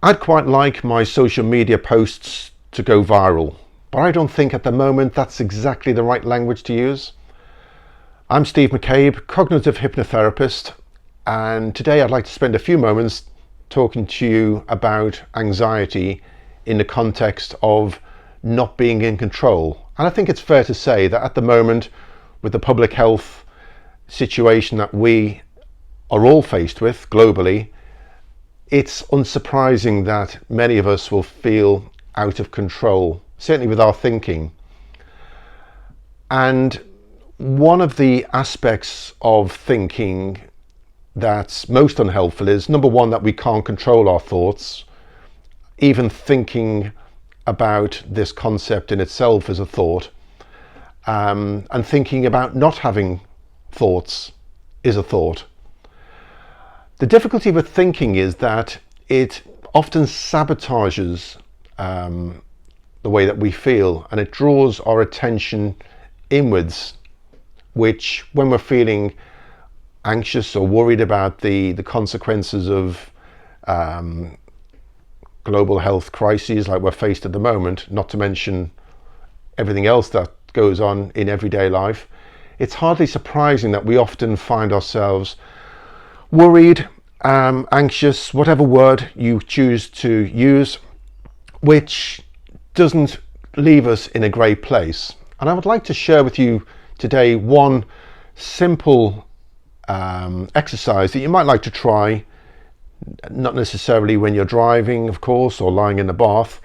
I'd quite like my social media posts to go viral, but I don't think at the moment that's exactly the right language to use. I'm Steve McCabe, cognitive hypnotherapist, and today I'd like to spend a few moments talking to you about anxiety in the context of not being in control. And I think it's fair to say that at the moment, with the public health situation that we are all faced with globally, it's unsurprising that many of us will feel out of control, certainly with our thinking. And one of the aspects of thinking that's most unhelpful is, number one, that we can't control our thoughts. Even thinking about this concept in itself is a thought, and thinking about not having thoughts is a thought. The difficulty with thinking is that it often sabotages the way that we feel, and it draws our attention inwards, which, when we're feeling anxious or worried about the consequences of global health crises like we're faced at the moment, not to mention everything else that goes on in everyday life, it's hardly surprising that we often find ourselves worried, anxious, whatever word you choose to use, which doesn't leave us in a great place. And I would like to share with you today one simple exercise that you might like to try, not necessarily when you're driving, of course, or lying in the bath,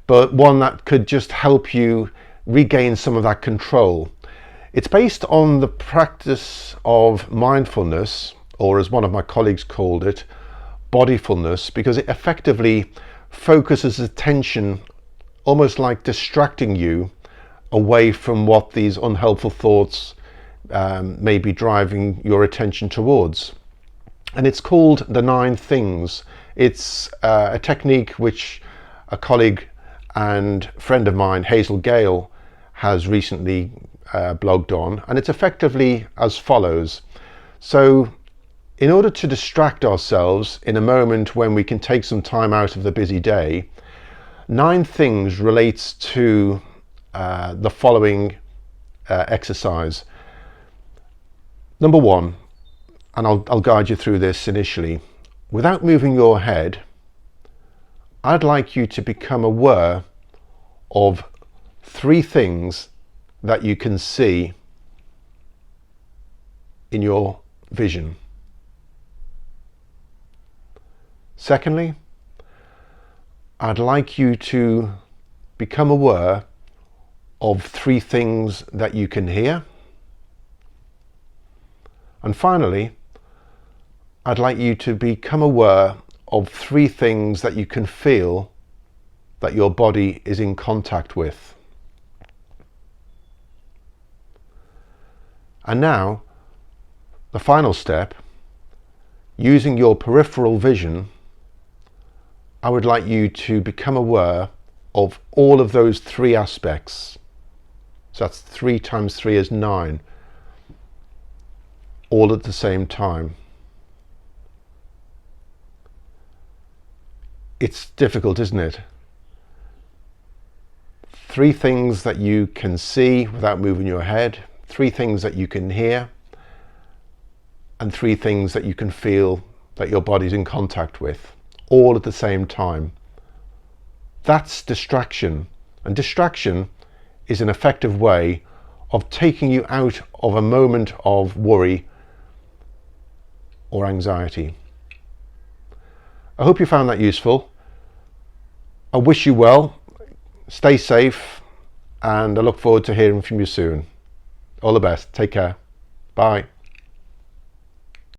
but one that could just help you regain some of that control. It's based on the practice of mindfulness, or as one of my colleagues called it, bodyfulness, because it effectively focuses attention, almost like distracting you away from what these unhelpful thoughts may be driving your attention towards. And it's called the 9 things. It's a technique which a colleague and friend of mine, Hazel Gale, has recently blogged on, and it's effectively as follows. So in order to distract ourselves in a moment when we can take some time out of the busy day, 9 things relates to the following exercise. Number 1, and I'll guide you through this initially. Without moving your head, I'd like you to become aware of 3 things that you can see in your vision. Secondly, I'd like you to become aware of 3 things that you can hear. And finally, I'd like you to become aware of 3 things that you can feel that your body is in contact with. And now, the final step, using your peripheral vision, I would like you to become aware of all of those 3 aspects. So that's 3 times 3 is 9, all at the same time. It's difficult, isn't it? 3 things that you can see without moving your head, 3 things that you can hear, and 3 things that you can feel that your body's in contact with, all at the same time. That's distraction, and distraction is an effective way of taking you out of a moment of worry or anxiety. I hope you found that useful. I wish you well, stay safe, and I look forward to hearing from you soon. All the best. Take care. Bye.